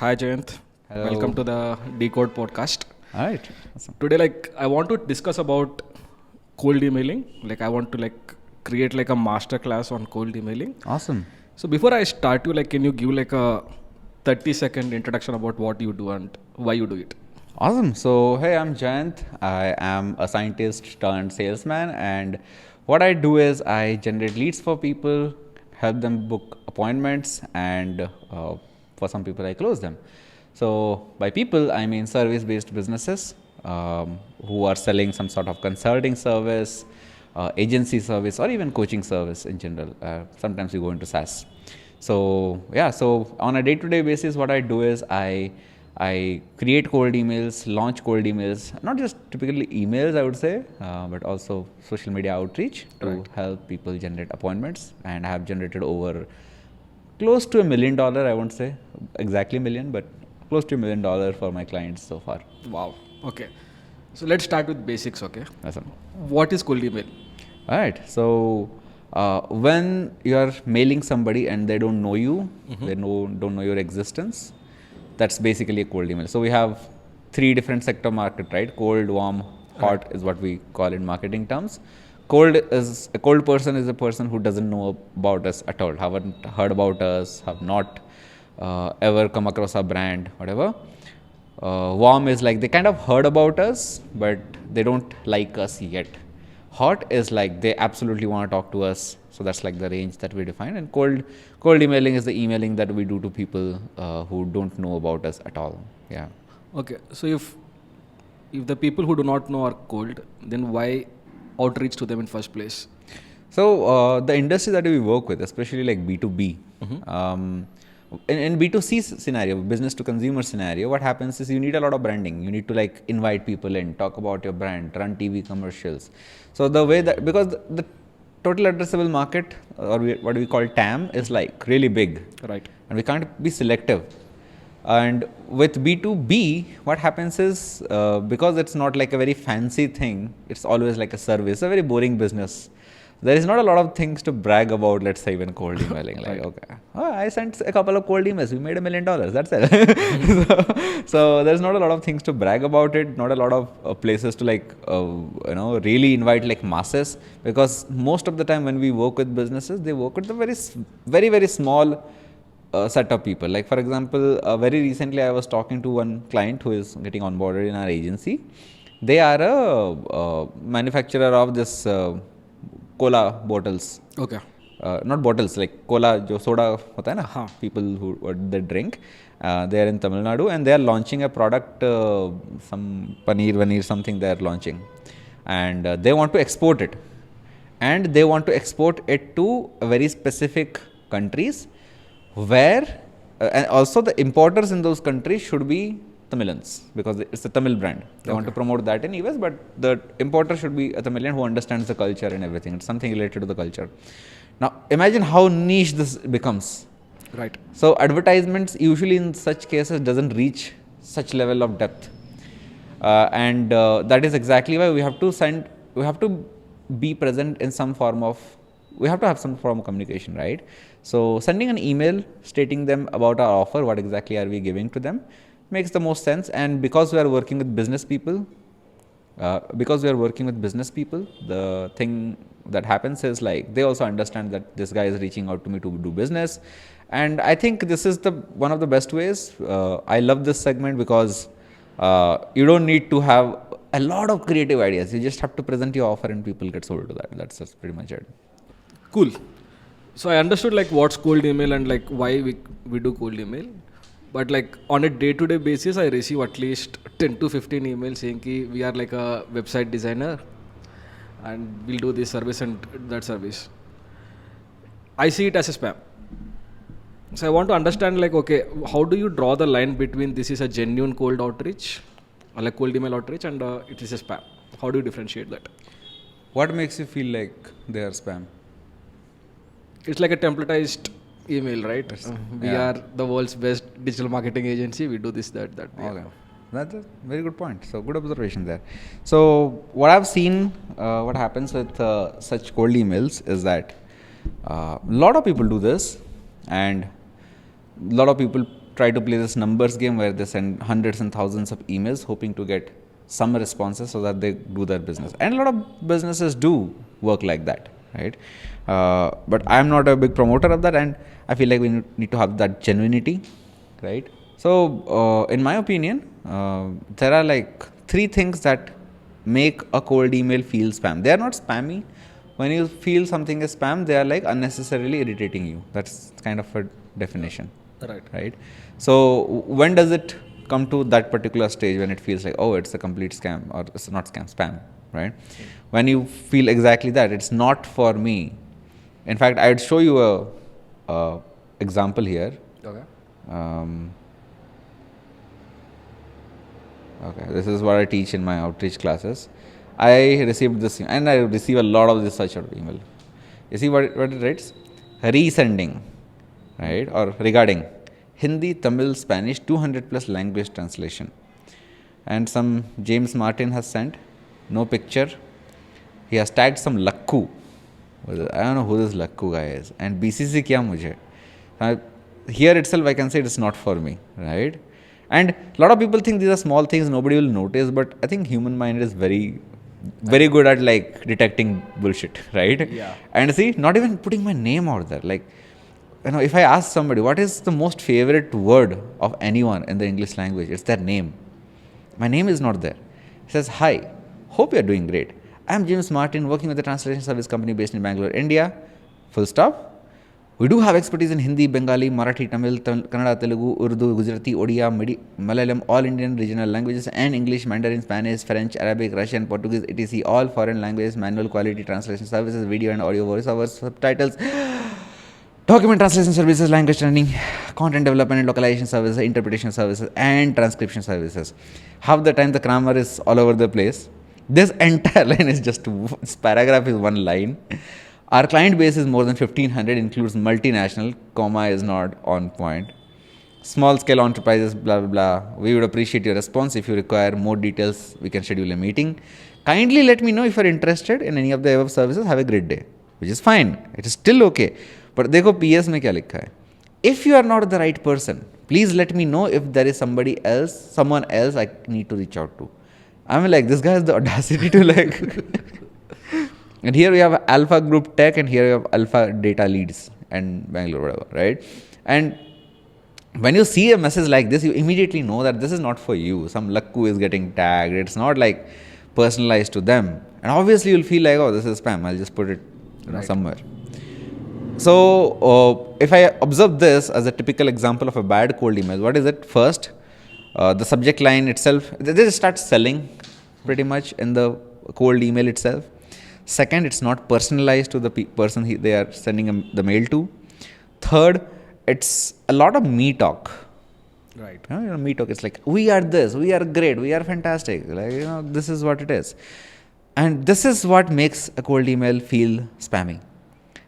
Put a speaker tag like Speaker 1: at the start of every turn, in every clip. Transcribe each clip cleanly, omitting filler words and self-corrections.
Speaker 1: Hi Jayant.
Speaker 2: Hello.
Speaker 1: Welcome to the Decode podcast.
Speaker 2: All right. Awesome.
Speaker 1: Today, I want to discuss about cold emailing. I want to create a master class on cold emailing.
Speaker 2: Awesome.
Speaker 1: So before I start you, can you give a 30-second introduction about what you do and why you do it?
Speaker 2: Awesome. So, hey, I'm Jayant. I am a scientist turned salesman. And what I do is I generate leads for people, help them book appointments, and for some people, I close them. So, by people, I mean service based businesses who are selling some sort of consulting service, agency service, or even coaching service in general. Sometimes you go into SaaS. So, yeah, so on a day to day basis, what I do is I create cold emails, launch cold emails, not just typically emails, I would say, but also social media outreach to help people generate appointments. And I have generated over close to $1 million, I won't say exactly million, but close to $1 million for my clients so far.
Speaker 1: Wow. Okay. So let's start with basics, okay?
Speaker 2: Awesome.
Speaker 1: What is cold email?
Speaker 2: All right. So when you are mailing somebody and they don't know you, they don't know your existence, that's basically a cold email. So we have three different sector market, right? Cold, warm, hot is what we call in marketing terms. Cold person is a person who doesn't know about us at all, haven't heard about us, have not ever come across our brand, whatever. Warm is like they kind of heard about us, but they don't like us yet. Hot is like they absolutely want to talk to us. So that's like the range that we define. And cold emailing is the emailing that we do to people who don't know about us at all. Yeah.
Speaker 1: Okay. So if the people who do not know are cold, then why outreach to them in first place?
Speaker 2: So the industry that we work with, especially like B2B, in B2C scenario, business to consumer scenario, what happens is you need a lot of branding. You need to like invite people in, talk about your brand, run TV commercials. So the way that, because the total addressable market, or what we call TAM, is like really big.
Speaker 1: Right.
Speaker 2: And we can't be selective. And with B2B, what happens is, because it's not like a very fancy thing, it's always like a service, a very boring business. There is not a lot of things to brag about, let's say, when cold emailing. Like, okay, I sent a couple of cold emails, we made $1 million, that's it. so there's not a lot of things to brag about it, not a lot of places to like, really invite like masses. Because most of the time when we work with businesses, they work with a very, very small set of people. Like, for example, very recently I was talking to one client who is getting onboarded in our agency. They are a manufacturer of this cola bottles.
Speaker 1: Okay.
Speaker 2: Not bottles, like cola, jo soda hota hai na, people who they drink. They are in Tamil Nadu and they are launching a product, some paneer, something they are launching. And they want to export it. And they want to export it to very specific countries where, and also the importers in those countries should be Tamilians, because it's a Tamil brand. They want to promote that in US, but the importer should be a Tamilian who understands the culture and everything. It's something related to the culture. Now, imagine how niche this becomes.
Speaker 1: Right.
Speaker 2: So, advertisements usually in such cases doesn't reach such level of depth. And that is exactly why we have to be present in some form of, we have to have some form of communication, right? So, sending an email stating them about our offer, what exactly are we giving to them, makes the most sense. And because we are working with business people, the thing that happens is like they also understand that this guy is reaching out to me to do business. And I think this is one of the best ways. I love this segment because you don't need to have a lot of creative ideas. You just have to present your offer and people get sold to that. That's just pretty much it.
Speaker 1: Cool. So I understood what's cold email and why we do cold email. But on a day-to-day basis, I receive at least 10 to 15 emails saying ki we are like a website designer and we'll do this service and that service. I see it as a spam. So I want to understand okay, how do you draw the line between this is a genuine cold outreach or cold email outreach and it is a spam? How do you differentiate that?
Speaker 2: What makes you feel like they are spam?
Speaker 1: It's like a templatized email, right? We are the world's best digital marketing agency. We do this, that.
Speaker 2: Okay. Yeah. That's a very good point. So, good observation there. So, what I've seen, what happens with such cold emails is that a lot of people do this, and a lot of people try to play this numbers game where they send hundreds and thousands of emails hoping to get some responses so that they do their business. And a lot of businesses do work like that, right? But I'm not a big promoter of that, and I feel like we need to have that genuinity, right? So, in my opinion, there are like 3 things that make a cold email feel spam. They are not spammy. When you feel something is spam, they are like unnecessarily irritating you. That's kind of a definition. Right. So when does it come to that particular stage when it feels like, oh, it's a complete scam, or it's not scam, spam, right? When you feel exactly that, it's not for me. In fact, I'd show you a example here.
Speaker 1: Okay.
Speaker 2: Okay, this is what I teach in my outreach classes. I received this, and I receive a lot of this such sort of email. You see what it writes? Resending, right? Or regarding Hindi, Tamil, Spanish, 200 plus language translation. And some James Martin has sent, no picture. He has tagged some Lakku. I don't know who this Lakku guy is. And BCC kya mujhe? Here itself I can say it's not for me, right? And a lot of people think these are small things nobody will notice, but I think human mind is very good at like detecting bullshit, right?
Speaker 1: Yeah.
Speaker 2: And see, not even putting my name out there. Like, if I ask somebody what is the most favorite word of anyone in the English language, it's their name. My name is not there. It says, hi, hope you're doing great. I'm James Martin, working with a translation service company based in Bangalore, India. Full stop. We do have expertise in Hindi, Bengali, Marathi, Tamil, Kannada, Telugu, Urdu, Gujarati, Odia, Malayalam, all Indian regional languages, and English, Mandarin, Spanish, French, Arabic, Russian, Portuguese, etc. All foreign languages, manual quality translation services, video and audio voiceovers, subtitles, document translation services, language training, content development and localization services, interpretation services, and transcription services. Half the time the grammar is all over the place. This entire line is just, this paragraph is one line. Our client base is more than 1500, includes multinational, comma is not on point. Small scale enterprises, blah, blah, blah. We would appreciate your response. If you require more details, we can schedule a meeting. Kindly let me know if you're interested in any of the above services. Have a great day. Which is fine. It is still okay. But देखो PS में क्या लिखा है? If you are not the right person, please let me know if there is someone else I need to reach out to. I'm like, this guy has the audacity to like... And here we have Alpha Group Tech, and here we have Alpha Data Leads and Bangalore, whatever, right? And when you see a message like this, you immediately know that this is not for you. Some Lakku is getting tagged. It's not like personalized to them. And obviously you'll feel like, oh, this is spam. I'll just put it somewhere. So if I observe this as a typical example of a bad cold email, what is it? First, the subject line itself, they just start selling pretty much in the cold email itself. Second, it's not personalized to the person they are sending the mail to. Third, it's a lot of me talk.
Speaker 1: Right.
Speaker 2: Me talk. It's like, we are this, we are great, we are fantastic. Like, this is what it is. And this is what makes a cold email feel spammy.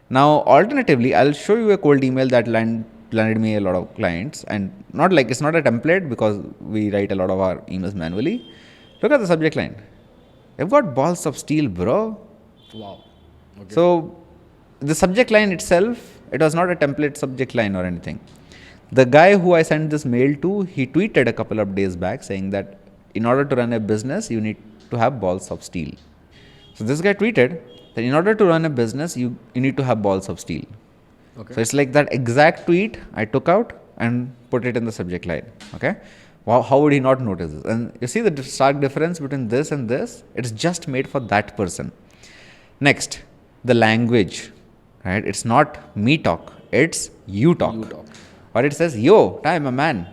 Speaker 2: Now, alternatively, I'll show you a cold email that landed me a lot of clients. And not like, it's not a template because we write a lot of our emails manually. Look at the subject line. You've got balls of steel, bro.
Speaker 1: Wow. Okay.
Speaker 2: So, the subject line itself, it was not a template subject line or anything. The guy who I sent this mail to, he tweeted a couple of days back saying that in order to run a business, you need to have balls of steel. So, this guy tweeted that in order to run a business, you need to have balls of steel.
Speaker 1: Okay.
Speaker 2: So, it's like that exact tweet I took out and put it in the subject line. Okay. Wow, how would he not notice this? And you see the stark difference between this and this? It's just made for that person. Next, the language, right? It's not me talk, it's you talk. Or it says, yo, I'm a man.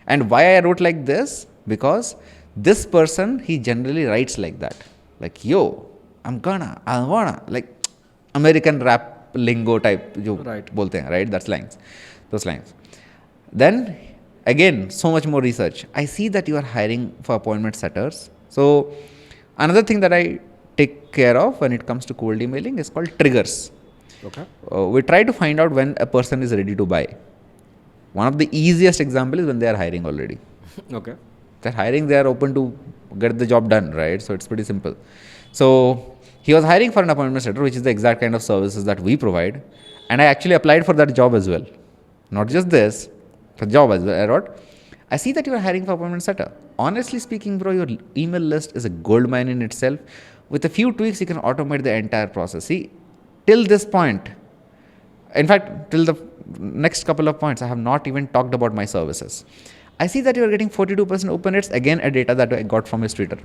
Speaker 2: And why I wrote like this? Because this person, he generally writes like that. Like, yo, I wanna. Like, American rap lingo type,
Speaker 1: Right.
Speaker 2: bolte hain, right? That's lines. Those lines. Then, again, so much more research. I see that you are hiring for appointment setters. So, another thing that I take care of when it comes to cold emailing is called triggers.
Speaker 1: Okay.
Speaker 2: We try to find out when a person is ready to buy. One of the easiest examples is when they are hiring already.
Speaker 1: Okay.
Speaker 2: They're hiring, they are open to get the job done, right? So it's pretty simple. So he was hiring for an appointment setter, which is the exact kind of services that we provide. And I actually applied for that job as well. Not just this, for job as well, I wrote, I see that you are hiring for appointment setter. Honestly speaking, bro, your email list is a gold mine in itself. With a few tweaks, you can automate the entire process. See, till this point, in fact, till the next couple of points, I have not even talked about my services. I see that you are getting 42% open rates, again, a data that I got from his Twitter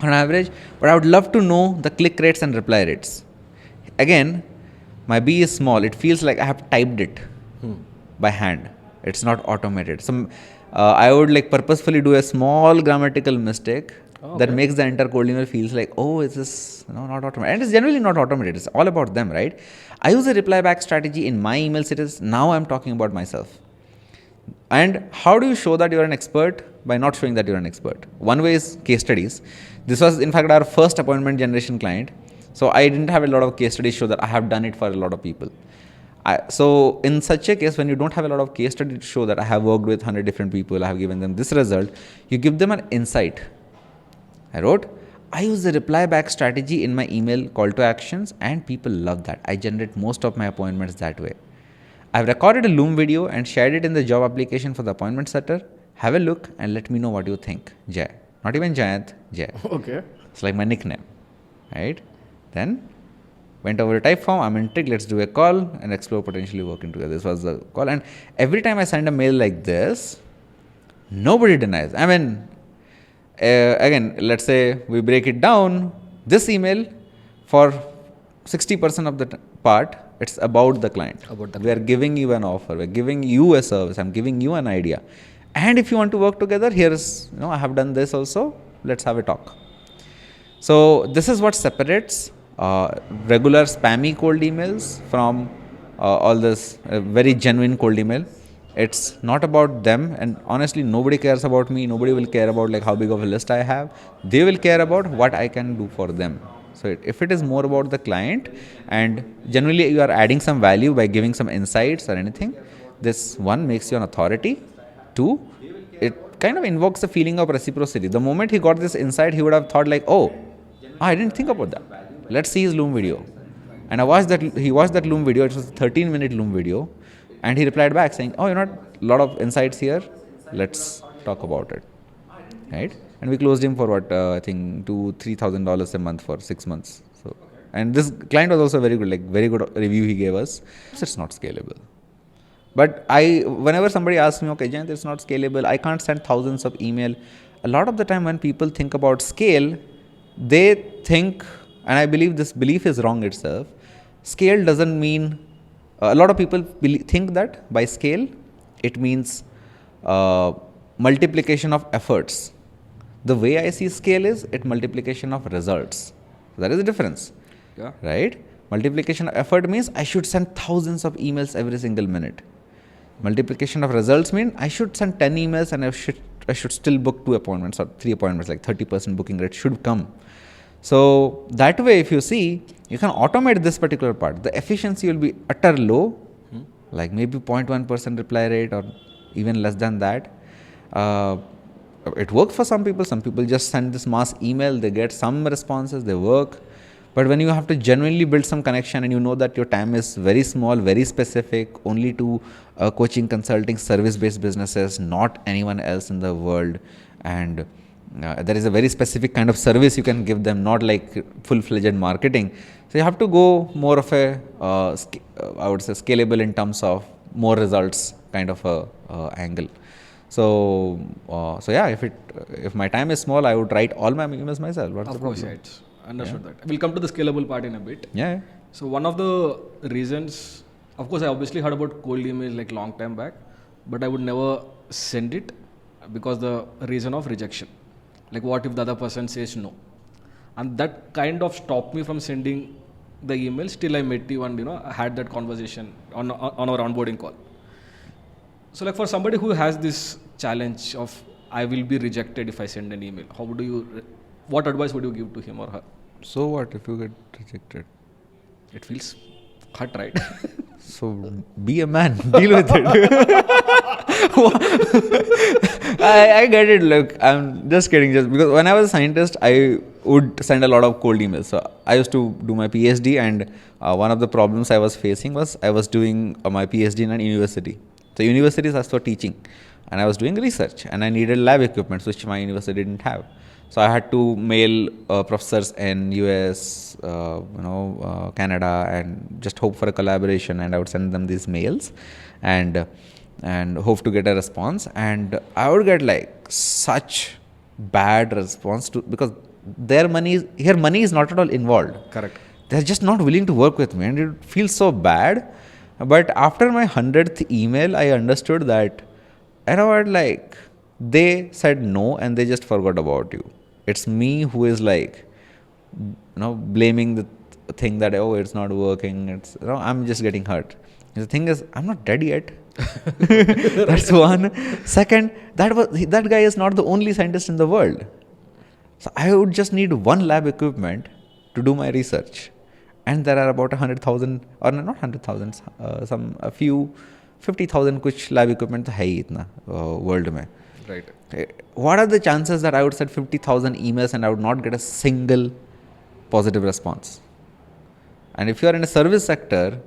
Speaker 2: on average, but I would love to know the click rates and reply rates. Again, my B is small. It feels like I have typed it by hand. It's not automated. I would like purposefully do a small grammatical mistake that makes the entire cold email feels like, oh, is this not automated? And it's generally not automated. It's all about them, right? I use a reply back strategy in my email series. Now I'm talking about myself. And how do you show that you're an expert? By not showing that you're an expert. One way is case studies. This was, in fact, our first appointment generation client. So I didn't have a lot of case studies show that I have done it for a lot of people. So in such a case, when you don't have a lot of case studies to show that I have worked with 100 different people, I have given them this result, you give them an insight. I wrote, I use the reply back strategy in my email call to actions, and people love that. I generate most of my appointments that way. I've recorded a Loom video and shared it in the job application for the appointment setter. Have a look and let me know what you think. Jay. Not even Jayant, Jay.
Speaker 1: Okay.
Speaker 2: It's like my nickname. Right? Then went over to Typeform. I'm intrigued. Let's do a call and explore potentially working together. This was the call. And every time I send a mail like this, nobody denies. I mean, again, let's say we break it down. This email, for 60% of the part, it's about the client. We are giving you an offer. We're giving you a service. I'm giving you an idea. And if you want to work together, here's, I have done this also. Let's have a talk. So this is what separates regular spammy cold emails from all this very genuine cold email. It's not about them, and honestly, nobody cares about me. Nobody will care about like how big of a list I have. They will care about what I can do for them. So if it is more about the client, and generally you are adding some value by giving some insights or anything, this one makes you an authority. Two, it kind of invokes a feeling of reciprocity. The moment he got this insight, he would have thought like, oh, I didn't think about that. Let's see his Loom video. And he watched that Loom video. It was a 13-minute Loom video. And he replied back saying, oh, a lot of insights here. Let's talk about it. Right? And we closed him for what, I think $2,000-3,000 a month for 6 months. So, and this client was also very good, like very good review he gave us. So it's not scalable. But whenever somebody asks me, okay, Jayant, it's not scalable, I can't send thousands of email. A lot of the time when people think about scale, they think, and I believe this belief is wrong itself, scale doesn't mean, a lot of people think that by scale, it means multiplication of efforts. The way I see scale is it multiplication of results. That is the difference. Yeah. Right? Multiplication of effort means I should send thousands of emails every single minute. Multiplication of results mean I should send 10 emails and I should still book 2 appointments or 3 appointments, like 30% booking rate should come. So that way, if you see, you can automate this particular part. The efficiency will be utter low, like maybe 0.1% reply rate or even less than that. It works for some people. Some people just send this mass email, they get some responses, they work. But when you have to genuinely build some connection and you know that your time is very small, very specific, only to coaching, consulting, service-based businesses, not anyone else in the world, and there is a very specific kind of service you can give them, not like full-fledged marketing. So you have to go more of a, I would say, scalable in terms of more results kind of a angle. So yeah, if my time is small, I would write all my emails myself. What's the problem?
Speaker 1: Right. Understood that. We'll come to the scalable part in a bit.
Speaker 2: Yeah.
Speaker 1: So one of the reasons, of course, I obviously heard about cold emails like long time back, but I would never send it because the reason of rejection. Like what if the other person says no? And that kind of stopped me from sending the emails till I met you and I had that conversation on our onboarding call. So like for somebody who has this challenge of I will be rejected if I send an email, what advice would you give to him or her?
Speaker 2: So what if you get rejected?
Speaker 1: It feels hurt, right?
Speaker 2: So be a man, deal with it. I get it. Look, I'm just kidding. Just because when I was a scientist, I would send a lot of cold emails. So I used to do my PhD, and one of the problems I was facing was I was doing my PhD in an university. So universities asked for teaching, and I was doing research, and I needed lab equipment, which my university didn't have. So I had to mail professors in US, Canada, and just hope for a collaboration. And I would send them these mails, and hope to get a response. And I would get like such bad response to, because their money is not at all involved.
Speaker 1: Correct.
Speaker 2: They're just not willing to work with me, and it feels so bad. But after my 100th email, I understood that, like, they said no and they just forgot about you. It's me who is like, blaming the thing that, oh, it's not working. I'm just getting hurt. And the thing is, I'm not dead yet. That's one. Second, that guy is not the only scientist in the world. So I would just need one lab equipment to do my research. And there are about 100,000, or not 100,000, a few 50,000 kuch lab equipment hai itna world mein.
Speaker 1: Right.
Speaker 2: What are the chances that I would send 50,000 emails and I would not get a single positive response? And if you are in a service sector,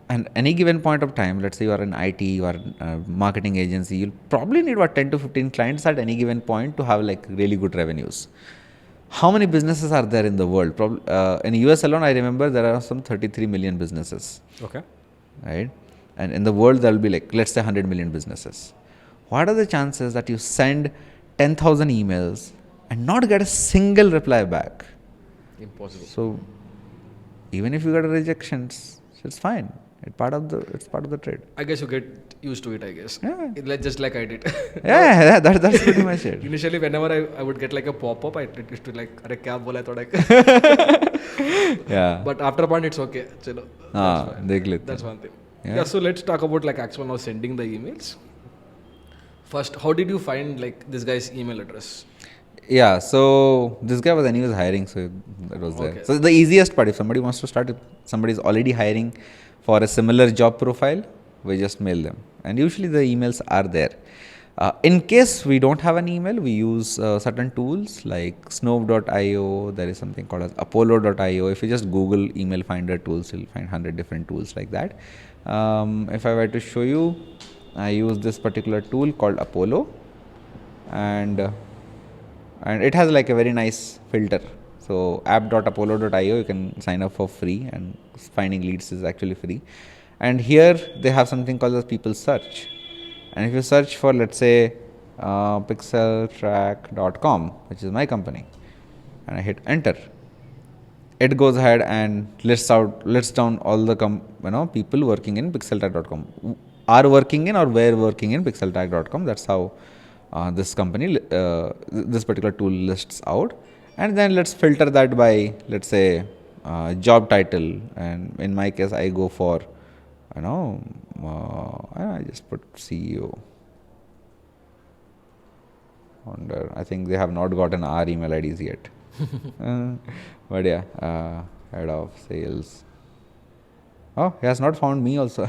Speaker 2: and any given point of time, let's say you are in IT, you are a marketing agency, you'll probably need about 10 to 15 clients at any given point to have like really good revenues. How many businesses are there in the world? In US alone, I remember there are some 33 million businesses.
Speaker 1: Okay.
Speaker 2: Right? And in the world, there will be like, let's say 100 million businesses. What are the chances that you send 10,000 emails and not get a single reply back?
Speaker 1: Impossible.
Speaker 2: So even if you get a rejections, it's fine. It's part of the trade.
Speaker 1: I guess you get used to it, I guess.
Speaker 2: Yeah.
Speaker 1: Just like I did.
Speaker 2: That's pretty much it.
Speaker 1: Initially, whenever I would get like a pop-up, I used to like, "Arey kya bola hai thoda."
Speaker 2: Yeah.
Speaker 1: But after a point, it's okay. Chalo, that's one thing. Yeah. So let's talk about like actual now sending the emails. First, how did you find like this guy's email address?
Speaker 2: Yeah, so this guy was anyways hiring, so that was there.
Speaker 1: Okay.
Speaker 2: So the easiest part, if somebody wants to start, if somebody is already hiring for a similar job profile, we just mail them. And usually the emails are there. In case we don't have an email, we use certain tools like snove.io. There is something called as apollo.io. If you just Google email finder tools, you'll find 100 different tools like that. If I were to show you, I use this particular tool called Apollo, and it has like a very nice filter. So app.apollo.io, you can sign up for free, and finding leads is actually free. And here they have something called as people search. And if you search for, let's say, pixeltrack.com, which is my company, and I hit enter, it goes ahead and lists down all the people working in pixeltrack.com, are working in or were working in pixeltrack.com. That's how this company, this particular tool lists out. And then let's filter that by, let's say, job title. And in my case, I go for, I just put CEO. I think they have not gotten our email IDs yet. But yeah, head of sales. Oh, he has not found me also.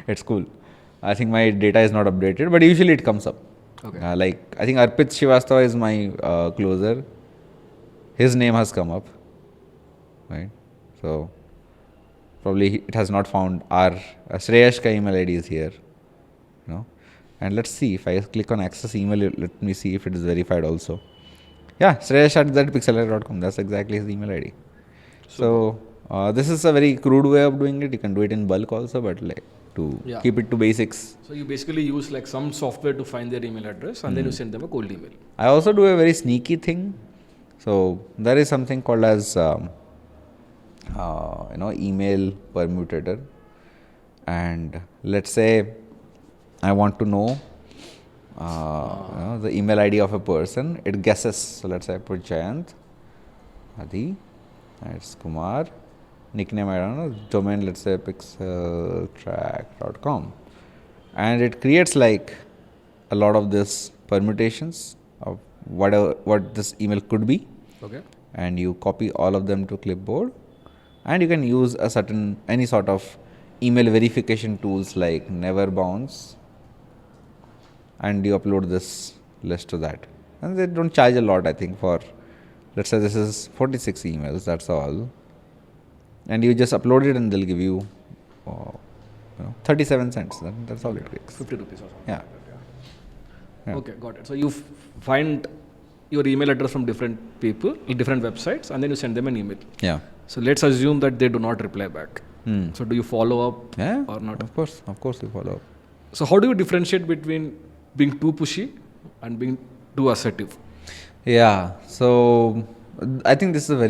Speaker 2: It's cool. I think my data is not updated, but usually it comes up.
Speaker 1: Okay.
Speaker 2: Like, I think Arpit Srivastava is my closer. His name has come up. Right? So, probably it has not found our Shreyash ka email ID is here. And let's see, if I click on access email, let me see if it is verified also. Yeah, Shreyash@pixeltrack.com. That's exactly his email ID. So this is a very crude way of doing it. You can do it in bulk also, but like keep it to basics.
Speaker 1: So you basically use like some software to find their email address, and then you send them a cold email.
Speaker 2: I also do a very sneaky thing. So there is something called as email permutator, and let's say I want to know the email ID of a person. It guesses. So let's say I put Jayant, Adi, it's Kumar, nickname I don't know, domain let's say pixeltrack.com, and it creates like a lot of this permutations of what this email could be.
Speaker 1: Okay.
Speaker 2: And you copy all of them to clipboard, and you can use any sort of email verification tools like Never Bounce, and you upload this list to that. And they don't charge a lot, I think, for, let's say this is 46 emails, that's all. And you just upload it and they'll give you 37 cents. That's all it takes.
Speaker 1: 50 rupees or something.
Speaker 2: Yeah.
Speaker 1: Like that,
Speaker 2: Yeah.
Speaker 1: Okay, got it. So you find your email address from different people, different websites, and then you send them an email.
Speaker 2: Yeah.
Speaker 1: So let's assume that they do not reply back. So do you follow up
Speaker 2: Yeah.
Speaker 1: or not?
Speaker 2: Of course, you follow up.
Speaker 1: So how do you differentiate between being too pushy and being too assertive?
Speaker 2: Yeah. So I think this is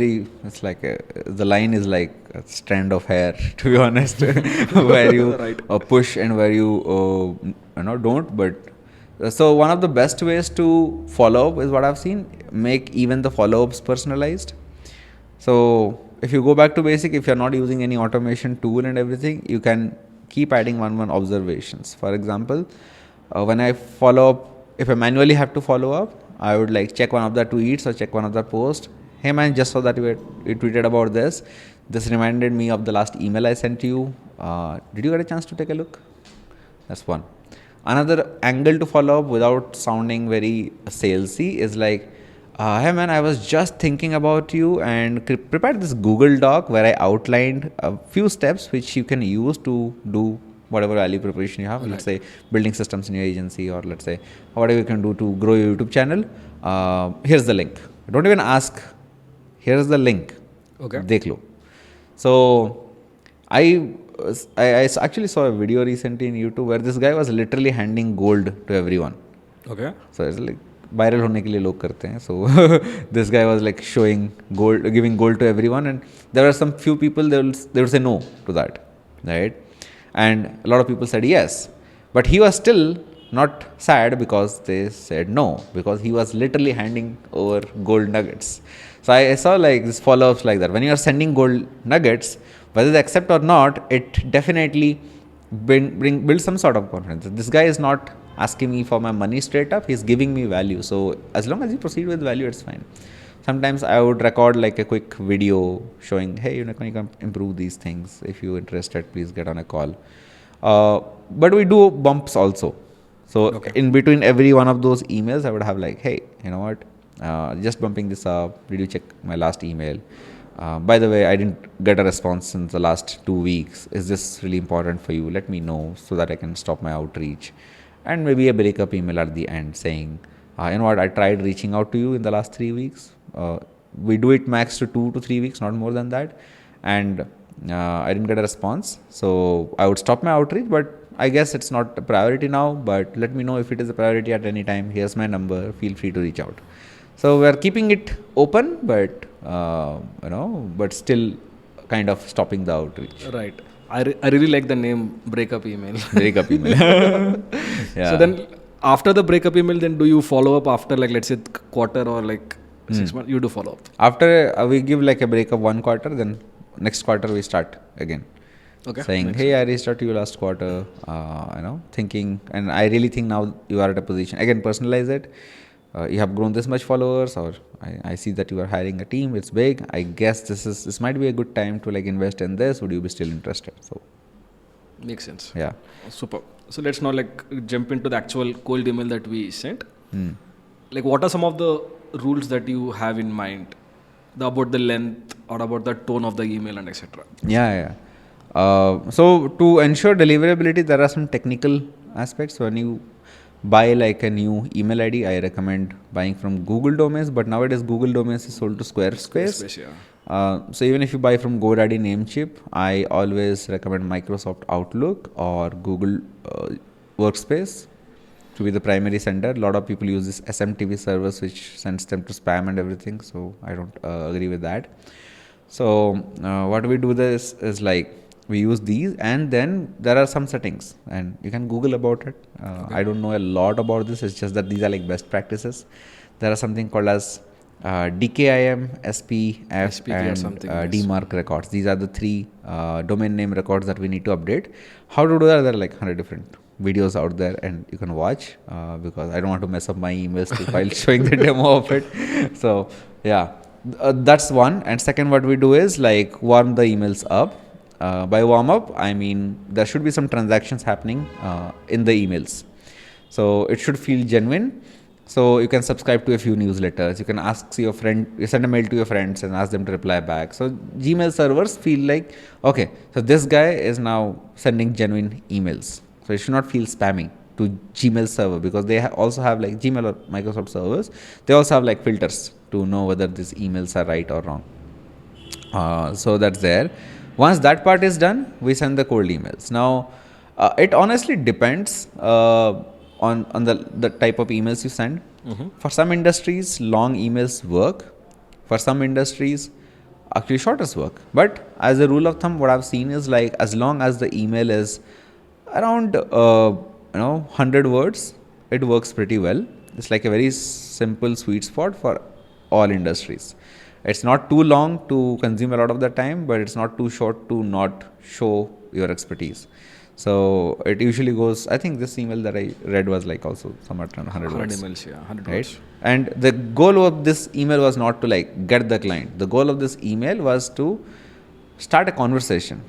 Speaker 2: it's like the line is like a strand of hair, to be honest, where you
Speaker 1: Right.
Speaker 2: push and where you don't. But so one of the best ways to follow up is what I've seen: make even the follow ups personalized. So if you go back to basic, if you're not using any automation tool and everything, you can keep adding one observations. For example, when I follow up, if I manually have to follow up, I would like check one of the tweets or check one of the posts. Hey man, just so that you tweeted about this. This reminded me of the last email I sent to you. Did you get a chance to take a look? That's one. Another angle to follow up without sounding very salesy is like, hey man, I was just thinking about you and prepared this Google Doc where I outlined a few steps which you can use to do whatever value proposition you have. Let's say building systems in your agency, or let's say whatever you can do to grow your YouTube channel. Here's the link. Don't even ask. Here's the link.
Speaker 1: Okay.
Speaker 2: Dekh lo. So I actually saw a video recently in YouTube where this guy was literally handing gold to everyone.
Speaker 1: Okay.
Speaker 2: So it's like viral होने के लिए लोग करते हैं. So this guy was like showing gold, giving gold to everyone, and there were some few people they would say no to that, right? And a lot of people said yes, but he was still not sad because they said no, because he was literally handing over gold nuggets. So I saw like this follow-ups like that. When you are sending gold nuggets, whether they accept or not, it definitely build some sort of confidence. This guy is not asking me for my money straight up, he's giving me value. So as long as you proceed with value, it's fine. Sometimes I would record like a quick video showing, hey, you can improve these things. If you're interested, please get on a call. But we do bumps also. So in between every one of those emails, I would have like, hey, you know what? Just bumping this up. Did you check my last email? By the way, I didn't get a response since the last 2 weeks. Is this really important for you? Let me know so that I can stop my outreach. And maybe a breakup email at the end saying, you know what, I tried reaching out to you in the last 3 weeks. We do it max to 2 to 3 weeks, not more than that. And I didn't get a response. So I would stop my outreach, but I guess it's not a priority now. But let me know if it is a priority at any time. Here's my number. Feel free to reach out. So we're keeping it open, but but still kind of stopping the outreach.
Speaker 1: Right. I really like the name breakup email.
Speaker 2: Breakup email. Yeah.
Speaker 1: So then after the breakup email, then do you follow up after like let's say quarter or like 6 months? You do follow up.
Speaker 2: After we give like a breakup 1 quarter, then next quarter we start again.
Speaker 1: Okay.
Speaker 2: Saying, hey, I reached out to you last quarter, thinking, and I really think now you are at a position. Again, personalize it. You have grown this much followers, or I see that you are hiring a team. It's big. I guess this might be a good time to like invest in this. Would you be still interested? So
Speaker 1: makes sense.
Speaker 2: Yeah.
Speaker 1: Super. So let's now like jump into the actual cold email that we sent. Like, what are some of the rules that you have in mind about the length or about the tone of the email and etc.?
Speaker 2: Yeah. So to ensure deliverability, there are some technical aspects. When you buy like a new email ID, I recommend buying from Google Domains, but nowadays Google Domains is sold to Squarespace. So even if you buy from GoDaddy Namecheap, I always recommend Microsoft Outlook or Google Workspace to be the primary sender. A lot of people use this SMTP service, which sends them to spam and everything. So I don't agree with that. So what we do this is like, we use these, and then there are some settings, and you can Google about it. I don't know a lot about this. It's just that these are like best practices. There are something called as DKIM, SPF, and DMARC records. These are the 3 domain name records that we need to update. How to do that? There are like 100 different videos out there, and you can watch because I don't want to mess up my emails while showing the demo of it. So yeah, that's one. And second, what we do is like warm the emails up. By warm up, I mean there should be some transactions happening in the emails. So it should feel genuine. So you can subscribe to a few newsletters. You can ask your friend, you send a mail to your friends and ask them to reply back. So Gmail servers feel like, okay, so this guy is now sending genuine emails. So it should not feel spammy to Gmail server, because they also have like Gmail or Microsoft servers. They also have like filters to know whether these emails are right or wrong. So that's there. Once that part is done, we send the cold emails. Now, it honestly depends on the type of emails you send. For some industries, long emails work. For some industries, actually shorter work. But as a rule of thumb, what I've seen is like as long as the email is around 100 words, it works pretty well. It's like a very simple sweet spot for all industries. It's not too long to consume a lot of the time, but it's not too short to not show your expertise. So it usually goes, I think this email that I read was like also somewhat around 100 words.
Speaker 1: 100 emails, yeah, 100
Speaker 2: Right?
Speaker 1: words.
Speaker 2: And the goal of this email was not to like get the client. The goal of this email was to start a conversation.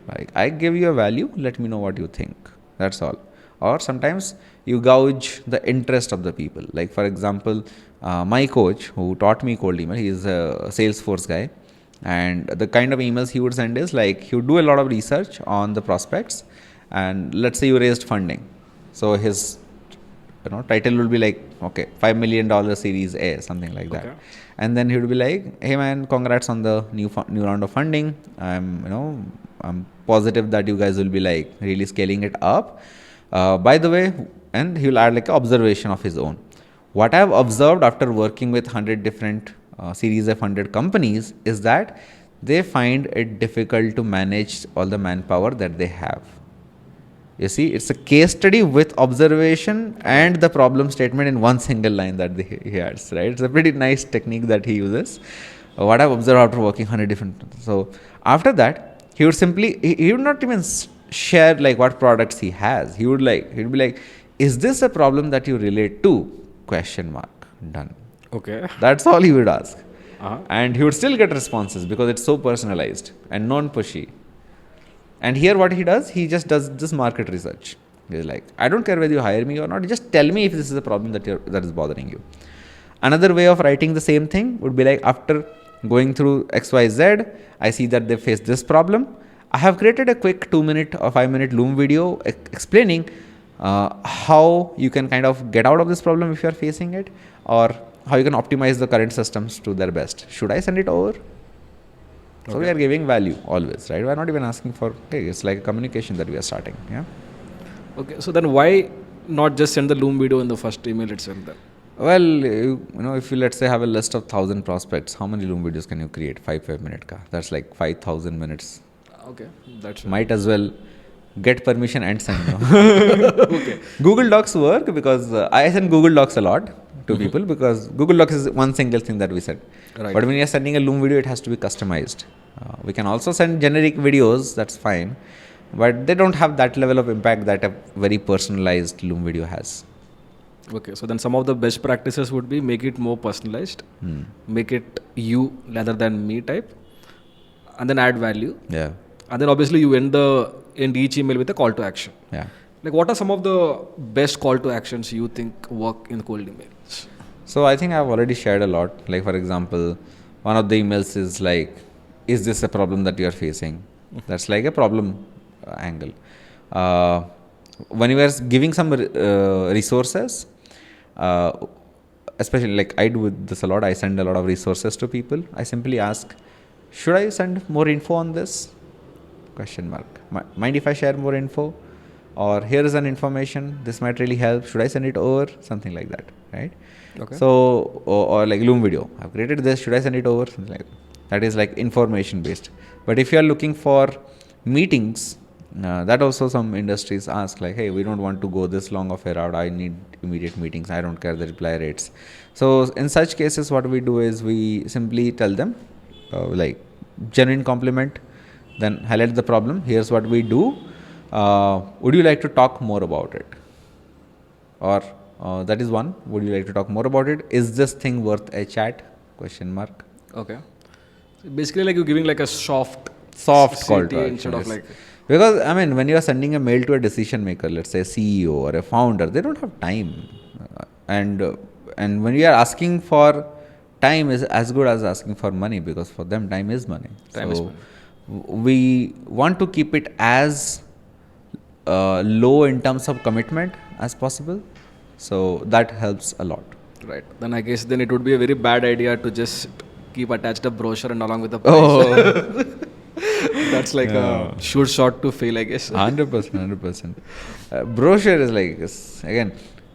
Speaker 2: Like, I give you a value, let me know what you think. That's all. Or sometimes you gauge the interest of the people. Like, for example, my coach who taught me cold email, he is a Salesforce guy. And the kind of emails he would send is like, he would do a lot of research on the prospects. And let's say you raised funding. So his title will be like, okay, $5 million series A, something like that.
Speaker 1: Okay.
Speaker 2: And then he would be like, hey man, congrats on the new round of funding. I'm positive that you guys will be like really scaling it up. By the way, and he will add like an observation of his own. What I've observed after working with 100 different series A funded companies is that they find it difficult to manage all the manpower that they have. You see, it's a case study with observation and the problem statement in one single line that he adds, right? It's a pretty nice technique that he uses. What I've observed after working 100 different. So after that, he would simply, he would not even share like what products he has. He'd be like, is this a problem that you relate to? Question mark. Done.
Speaker 1: Okay.
Speaker 2: That's all he would ask.
Speaker 1: Uh-huh.
Speaker 2: And he would still get responses because it's so personalized and non-pushy. And here what he does, he just does this market research. He's like, I don't care whether you hire me or not, just tell me if this is a problem that is bothering you. Another way of writing the same thing would be like, after going through XYZ, I see that they face this problem. I have created a quick 2-minute or 5-minute Loom video explaining how you can kind of get out of this problem if you are facing it, or how you can optimize the current systems to their best. Should I send it over? So we are giving value always, right? We are not even asking for, hey, it's like a communication that we are starting. Yeah.
Speaker 1: Okay. So then why not just send the Loom video in the first email itself then?
Speaker 2: Well, if you let's say have a list of 1,000 prospects, how many Loom videos can you create? 5 minute ka? That's like 5,000 minutes.
Speaker 1: Okay. That's
Speaker 2: Might as well get permission and send.
Speaker 1: okay.
Speaker 2: Google Docs work because I send Google Docs a lot to people because Google Docs is one single thing that we said.
Speaker 1: Right.
Speaker 2: But when you're sending a Loom video, it has to be customized. We can also send generic videos, that's fine. But they don't have that level of impact that a very personalized Loom video has.
Speaker 1: Okay. So then some of the best practices would be make it more personalized, make it you rather than me type, and then add value.
Speaker 2: Yeah.
Speaker 1: And then obviously you end each email with a call to action.
Speaker 2: Yeah.
Speaker 1: Like, what are some of the best call to actions you think work in cold emails?
Speaker 2: So I think I've already shared a lot. Like, for example, one of the emails is like, is this a problem that you are facing? That's like a problem angle. When you are giving some resources, especially like I do this a lot, I send a lot of resources to people. I simply ask, should I send more info on this? Question mark. Mind if I share more info? Or here is an information, this might really help. Should I send it over? Something like that, right?
Speaker 1: Okay.
Speaker 2: So, or like Loom video. I've created this, should I send it over? Something like that. That is like information based. But if you are looking for meetings, that also some industries ask like, hey, we don't want to go this long of a route. I need immediate meetings. I don't care the reply rates. So in such cases, what we do is we simply tell them like genuine compliment, then highlight the problem. Here's what we do. Would you like to talk more about it? Or that is one. Would you like to talk more about it? Is this thing worth a chat? Question mark.
Speaker 1: Okay. So basically, like you're giving like a soft
Speaker 2: Call to
Speaker 1: CT
Speaker 2: action.
Speaker 1: instead of
Speaker 2: Yes.
Speaker 1: like.
Speaker 2: Because I mean, when you are sending a mail to a decision maker, let's say a CEO or a founder, they don't have time, and and when we are asking for time is as good as asking for money, because for them time is money.
Speaker 1: Time is money.
Speaker 2: We want to keep it as low in terms of commitment as possible. So that helps a lot.
Speaker 1: Right. Then I guess then it would be a very bad idea to just keep attached a brochure and along with the price.
Speaker 2: Oh,
Speaker 1: That's like a sure shot to fail, I guess.
Speaker 2: 100%, 100%. Brochure is like, again,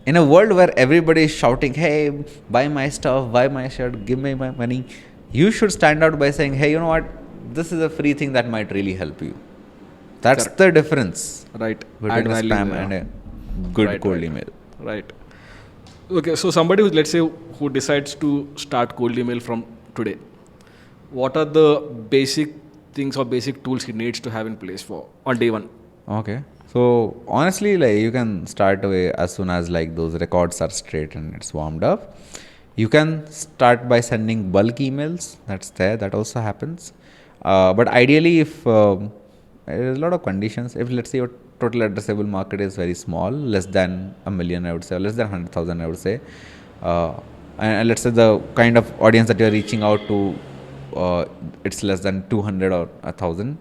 Speaker 2: in a world where everybody is shouting, hey, buy my stuff, buy my shirt, give me my money, you should stand out by saying, hey, you know what? This is a free thing that might really help you. That's
Speaker 1: Correct.
Speaker 2: the difference
Speaker 1: Right.
Speaker 2: between
Speaker 1: Add
Speaker 2: a
Speaker 1: value,
Speaker 2: spam
Speaker 1: yeah.
Speaker 2: and a good
Speaker 1: Right,
Speaker 2: cold
Speaker 1: right.
Speaker 2: email.
Speaker 1: Right. Okay, so somebody who, let's say, who decides to start cold email from today, what are the basic things or basic tools he needs to have in place for on day one?
Speaker 2: Okay. So honestly, like you can start away as soon as like those records are straight and it's warmed up. You can start by sending bulk emails. That's there. That also happens. But ideally, if there is a lot of conditions, if let's say your total addressable market is very small, less than a million, I would say, or less than 100,000, I would say, uh, and let's say the kind of audience that you're reaching out to, it's less than 200 or 1,000,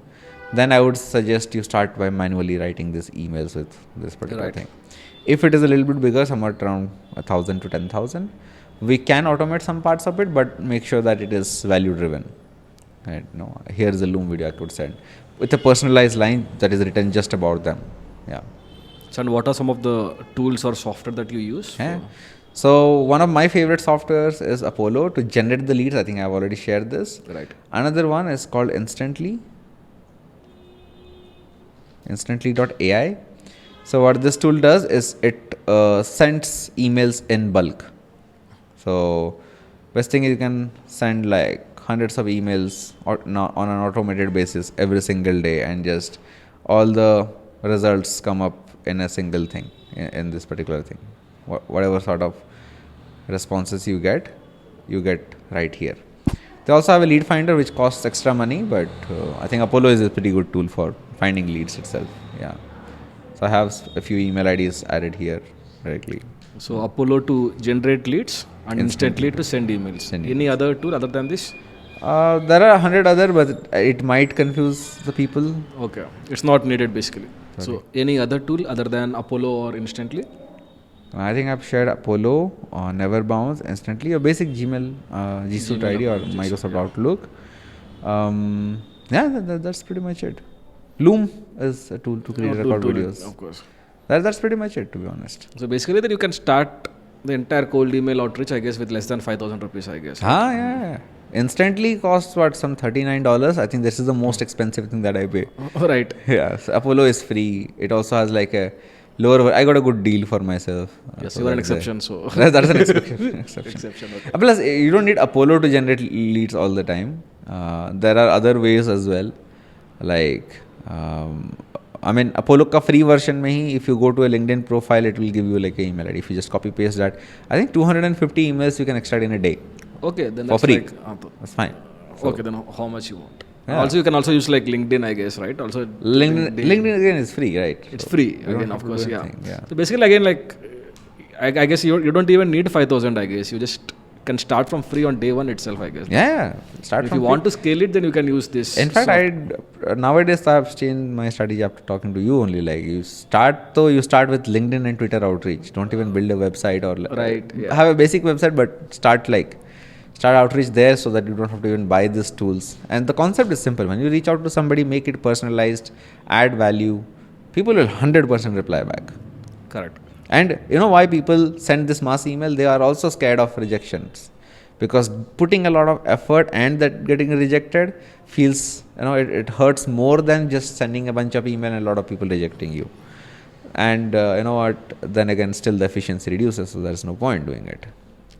Speaker 2: then I would suggest you start by manually writing these emails with this particular
Speaker 1: Right.
Speaker 2: thing. If it is a little bit bigger, somewhat around 1,000 to 10,000, we can automate some parts of it, but make sure that it is value driven. Right? No, here is a Loom video I could send with a personalized line that is written just about them. Yeah.
Speaker 1: So, and what are some of the tools or software that you use?
Speaker 2: Yeah. So one of my favorite softwares is Apollo to generate the leads. I think I've already shared this.
Speaker 1: Right.
Speaker 2: Another one is called Instantly.ai. So what this tool does is it sends emails in bulk. So best thing is you can send like hundreds of emails or on an automated basis every single day, and just all the results come up in a single thing in this particular thing. Whatever sort of responses you get right here. They also have a lead finder which costs extra money, but I think Apollo is a pretty good tool for finding leads itself. Yeah. So I have a few email IDs added here directly.
Speaker 1: So Apollo to generate leads and instantly to send emails.
Speaker 2: Send
Speaker 1: Any other tool other than this?
Speaker 2: There are 100 other, but it might confuse the people.
Speaker 1: Okay. It's not needed basically. So any other tool other than Apollo or instantly?
Speaker 2: I think I've shared Apollo, Never Bounce, Instantly, or basic Gmail, G Suite
Speaker 1: Gmail
Speaker 2: ID or
Speaker 1: account, G
Speaker 2: Microsoft
Speaker 1: Suite, yeah.
Speaker 2: Outlook. That's pretty much it. Loom is a tool to create record videos.
Speaker 1: Of course.
Speaker 2: That's pretty much it, to be honest.
Speaker 1: So basically then you can start the entire cold email outreach, I guess, with less than 5,000 rupees, I guess.
Speaker 2: Yeah. Instantly costs what, some $39. I think this is the most expensive thing that I pay.
Speaker 1: Right.
Speaker 2: Yeah, so Apollo is free. It also has like a lower. I got a good deal for myself.
Speaker 1: Yes,
Speaker 2: so
Speaker 1: you are an
Speaker 2: that's a-
Speaker 1: exception. So
Speaker 2: That's an exception.
Speaker 1: exception. Okay.
Speaker 2: Plus, you don't need Apollo to generate leads all the time. There are other ways as well. Like, I mean, Apollo ka free version mein hi, if you go to a LinkedIn profile, it will give you like an email ID. If you just copy paste that, I think 250 emails you can extract in a day
Speaker 1: Okay, then
Speaker 2: for
Speaker 1: that's
Speaker 2: free.
Speaker 1: like
Speaker 2: That's fine. So,
Speaker 1: okay, then how much you want?
Speaker 2: Yeah.
Speaker 1: Also, you can also use like LinkedIn, I guess, right? Also,
Speaker 2: LinkedIn again is free, right?
Speaker 1: it's
Speaker 2: So
Speaker 1: free
Speaker 2: you don't
Speaker 1: again,
Speaker 2: have
Speaker 1: of
Speaker 2: to
Speaker 1: course,
Speaker 2: do
Speaker 1: yeah.
Speaker 2: anything, yeah.
Speaker 1: So basically, again, like I guess you don't even need 5,000. I guess you just can start from free on day one itself. I guess.
Speaker 2: Yeah, start
Speaker 1: If
Speaker 2: from
Speaker 1: you want to scale it, then you can use this.
Speaker 2: In fact, nowadays I've changed my strategy after talking to you only. Like you start with LinkedIn and Twitter outreach. Don't even build a website or
Speaker 1: Right, yeah.
Speaker 2: have a basic website, but start outreach there so that you don't have to even buy these tools. And the concept is simple. When you reach out to somebody, make it personalized, add value, people will 100% reply back.
Speaker 1: Correct.
Speaker 2: And you know why people send this mass email? They are also scared of rejections, because putting a lot of effort and that getting rejected feels, it hurts more than just sending a bunch of email and a lot of people rejecting you. And you know what? Then again, still the efficiency reduces, so there's no point doing it.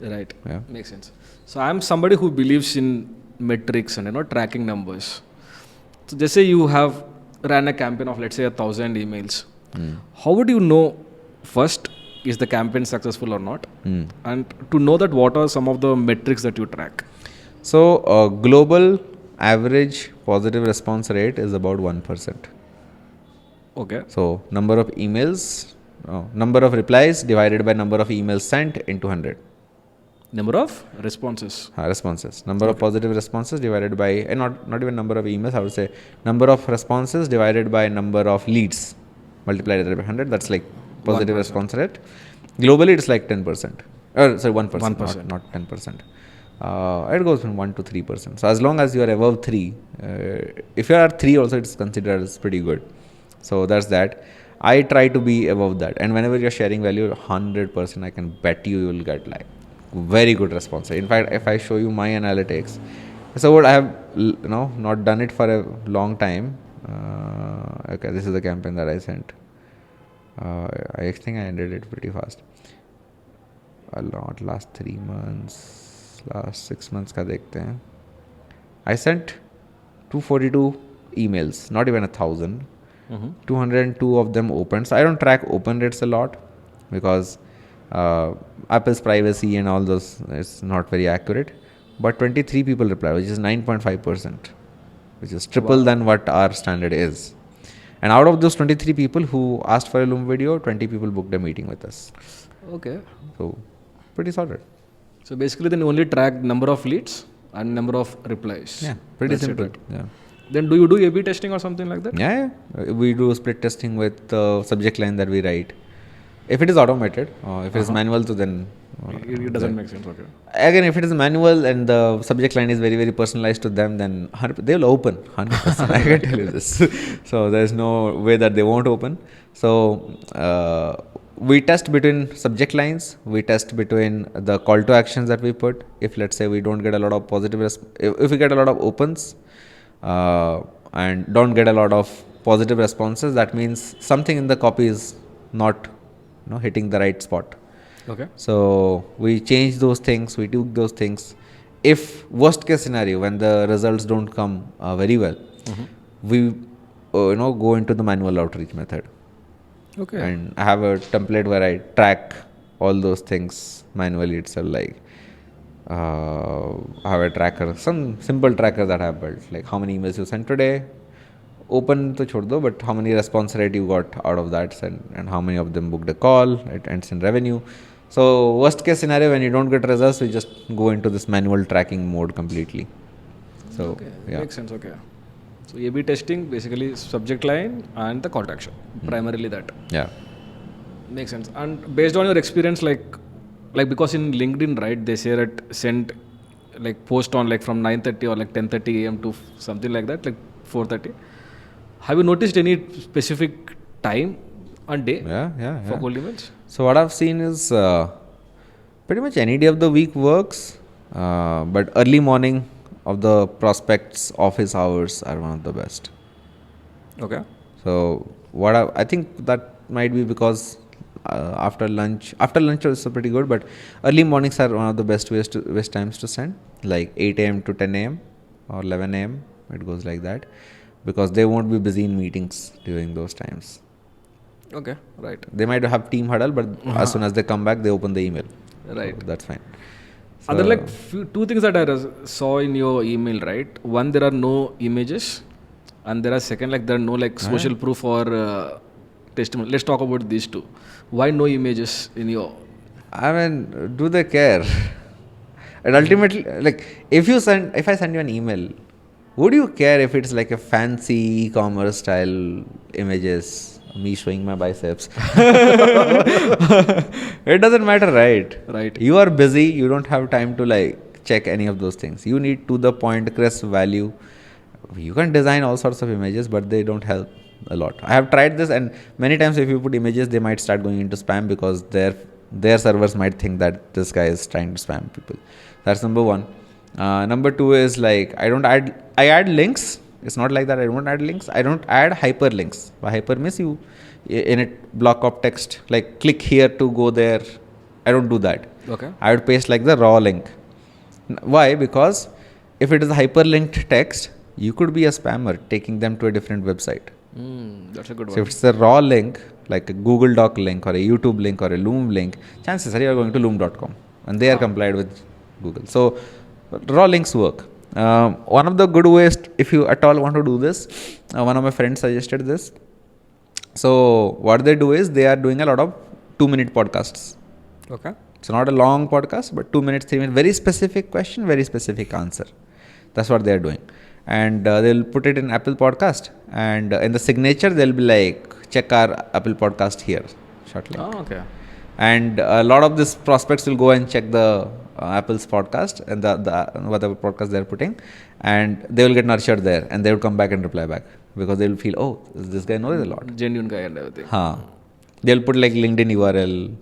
Speaker 1: Right.
Speaker 2: Yeah.
Speaker 1: Makes sense. So I'm somebody who believes in metrics and tracking numbers. So just say you have ran a campaign of let's say 1,000 emails. How would you know first is the campaign successful or not? And to know that, what are some of the metrics that you track?
Speaker 2: So global average positive response rate is about 1%.
Speaker 1: Okay.
Speaker 2: So number of replies divided by number of emails sent into 100.
Speaker 1: Number of responses.
Speaker 2: Responses. Number of positive responses divided by, and not even number of emails, I would say number of responses divided by number of leads multiplied by 100. That's like positive
Speaker 1: 1%.
Speaker 2: response rate. Globally, it's like 10%. Sorry, 1%,
Speaker 1: 1%.
Speaker 2: not 10%. It goes from 1 to 3%. So as long as you are above 3, if you are 3 also, it's considered as pretty good. So that's that. I try to be above that. And whenever you're sharing value, 100%, I can bet you will get like very good response. In fact, if I show you my analytics, so what I have not done it for a long time. Okay, this is the campaign that I sent. I think I ended it pretty fast. A lot, last 3 months, last 6 months का देखते हैं. I sent 242 emails, not even 1,000. 202 of them opened. So I don't track open rates a lot because Apple's privacy and all those is not very accurate. But 23 people replied, which is 9.5%, which is triple than what our standard is. And out of those 23 people who asked for a Loom video, 20 people booked a meeting with us.
Speaker 1: Okay.
Speaker 2: So pretty solid.
Speaker 1: So basically, then you only track number of leads and number of replies.
Speaker 2: Yeah, pretty
Speaker 1: That's
Speaker 2: simple.
Speaker 1: it, right?
Speaker 2: Yeah.
Speaker 1: Then do you do A/B testing or something like that?
Speaker 2: Yeah. We do split testing with the subject line that we write. If it is automated, if it is manual, so then
Speaker 1: It doesn't make sense. Okay.
Speaker 2: again, if it is manual and the subject line is very, very personalized to them, then they will open 100%. I can tell you this. So there is no way that they won't open. So we test between subject lines. We test between the call to actions that we put. If let's say we don't get a lot of positive, if we get a lot of opens and don't get a lot of positive responses, that means something in the copy is not hitting the right spot.
Speaker 1: Okay.
Speaker 2: So we change those things, we tweak those things. If worst case scenario, when the results don't come very well, we go into the manual outreach method.
Speaker 1: Okay.
Speaker 2: And I have a template where I track all those things manually itself. Like I have a tracker, some simple tracker that I have built, like how many emails you sent today. Open to chhod do, but how many response rate you got out of that, and how many of them booked a call, it ends in revenue. So worst case scenario, when you don't get results, we just go into this manual tracking mode completely. So
Speaker 1: Okay. Makes sense. Okay. So A/B testing basically subject line and the call to action, primarily that.
Speaker 2: Yeah.
Speaker 1: Makes sense. And based on your experience, like because in LinkedIn, right, they say that send like post on like from 9:30 or like 10:30 a.m. to something like that, like 4:30. Have you noticed any specific time and day
Speaker 2: Yeah.
Speaker 1: for cold emails?
Speaker 2: So what I've seen is pretty much any day of the week works, but early morning of the prospect's office hours are one of the best.
Speaker 1: Okay.
Speaker 2: So what I think that might be because after lunch is pretty good, but early mornings are one of the best times to send, like 8 a.m. to 10 a.m. or 11 a.m. It goes like that, because they won't be busy in meetings during those times.
Speaker 1: Okay. Right.
Speaker 2: They might have team huddle, but as soon as they come back, they open the email.
Speaker 1: Right.
Speaker 2: So that's fine.
Speaker 1: Are there like two things that I saw in your email, right? One, there are no images, and there are second, like there are no like social proof or testimony. Let's talk about these two. Why no images in your?
Speaker 2: I mean, do they care? And ultimately, like if I send you an email, would you care if it's like a fancy e-commerce style images, me showing my biceps? It doesn't matter, right?
Speaker 1: Right.
Speaker 2: You are busy. You don't have time to like check any of those things. You need to the point, crisp value. You can design all sorts of images, but they don't help a lot. I have tried this, and many times if you put images, they might start going into spam because their servers might think that this guy is trying to spam people. That's number one. Number two is like I add links. It's not like that I don't add links. I don't add hyperlinks. By hyper means you in a block of text, like click here to go there. I don't do that.
Speaker 1: Okay.
Speaker 2: I would paste like the raw link. Why? Because if it is a hyperlinked text, you could be a spammer taking them to a different website.
Speaker 1: That's a good
Speaker 2: So
Speaker 1: one.
Speaker 2: if it's a raw link, like a Google Doc link or a YouTube link or a Loom link, chances are you are going to loom.com and they are complied with Google. So raw links work. One of the good ways, if you at all want to do this, one of my friends suggested this. So what they do is they are doing a lot of 2-minute podcasts.
Speaker 1: Okay.
Speaker 2: So not a long podcast, but 2 minutes, 3 minutes, very specific question, very specific answer. That's what they're doing. And they'll put it in Apple Podcast. And in the signature, they'll be like, check our Apple Podcast here. Short link.
Speaker 1: Oh, okay.
Speaker 2: And a lot of these prospects will go and check the Apple's podcast and the whatever podcast they're putting, and they will get nurtured there, and they will come back and reply back because they will feel, oh, this guy knows a lot.
Speaker 1: Genuine guy and everything.
Speaker 2: They'll put like LinkedIn URL,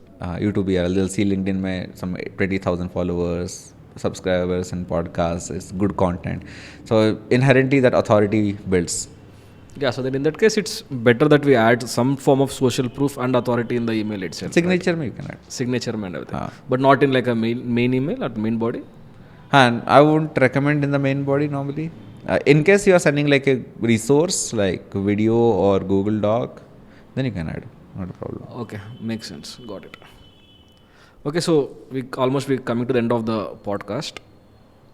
Speaker 2: YouTube URL. They'll see LinkedIn mein some 20,000 followers, subscribers, and podcasts. It's good content. So inherently that authority builds.
Speaker 1: Yeah, so then in that case, it's better that we add some form of social proof and authority in the email itself.
Speaker 2: Signature mein you can add.
Speaker 1: Signature and everything. But not in like a main email or main body.
Speaker 2: And I wouldn't recommend in the main body normally. In case you are sending like a resource like video or Google Doc, then you can add. Not a problem.
Speaker 1: Okay, makes sense. Got it. Okay, so we coming to the end of the podcast.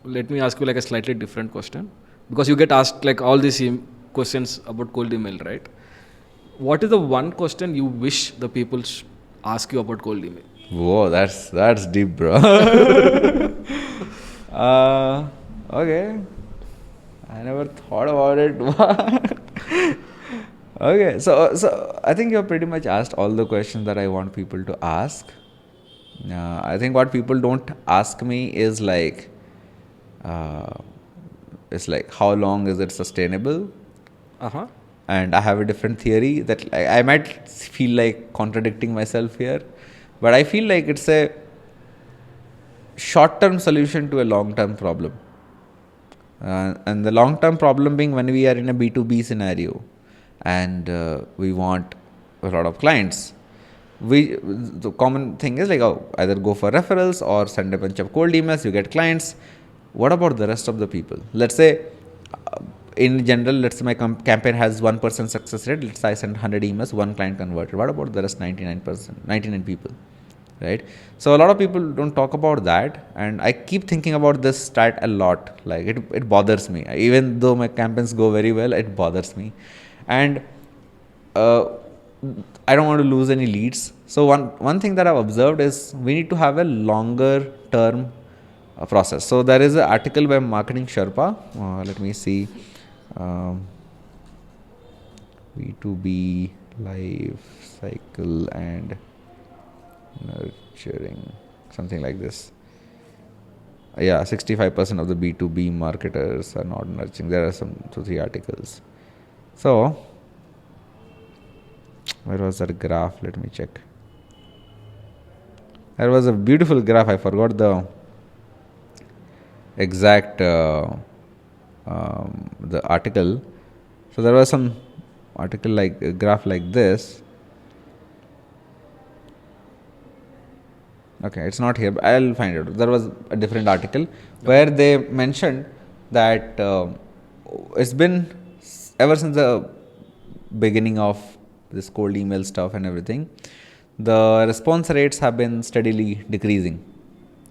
Speaker 1: Let me ask you like a slightly different question, because you get asked like all these questions about cold email, right? What is the one question you wish the people ask you about cold email?
Speaker 2: Whoa, that's deep, bro. Okay, I never thought about it. Okay, so I think you've pretty much asked all the questions that I want people to ask. I think what people don't ask me is like, it's like how long is it sustainable? And I have a different theory that I might feel like contradicting myself here, but I feel like it's a short-term solution to a long-term problem. And the long-term problem being when we are in a B2B scenario and we want a lot of clients. The common thing is like, either go for referrals or send a bunch of cold emails, you get clients. What about the rest of the people? Let's say, in general, let's say my campaign has 1% success rate. Let's say I send 100 emails, one client converted. What about the rest 99 people, right? So a lot of people don't talk about that, and I keep thinking about this stat a lot. Like it bothers me. Even though my campaigns go very well, it bothers me, and I don't want to lose any leads. So one thing that I've observed is we need to have a longer term process. So there is an article by Marketing Sherpa. Let me see. B2B life cycle and nurturing, something like this. 65% of the B2B marketers are not nurturing. There are some 2-3 articles. So where was that graph? Let me check. There was a beautiful graph. I forgot the exact the article. So there was some article like a graph like this. Okay, it's not here, but I'll find it. There was a different article where they mentioned that it's been ever since the beginning of this cold email stuff and everything, the response rates have been steadily decreasing.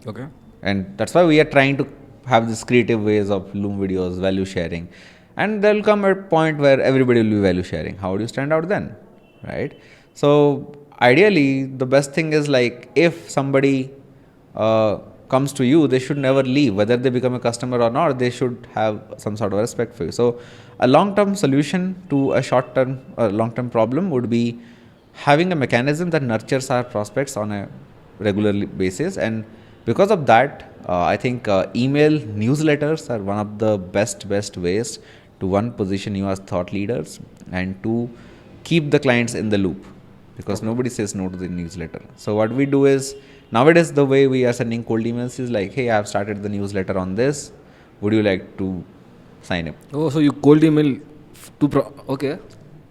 Speaker 1: Okay.
Speaker 2: And that's why we are trying to have these creative ways of Loom videos, value sharing. And there will come a point where everybody will be value sharing. How do you stand out then? Right? So ideally, the best thing is like if somebody comes to you, they should never leave. Whether they become a customer or not, they should have some sort of respect for you. So a long-term solution to a short-term or long-term problem would be having a mechanism that nurtures our prospects on a regular basis. And because of that, I think email newsletters are one of the best ways to, one, position you as thought leaders, and two, keep the clients in the loop, because nobody says no to the newsletter. So what we do is, nowadays the way we are sending cold emails is like, hey, I have started the newsletter on this. Would you like to sign up?
Speaker 1: Oh, so you cold email okay.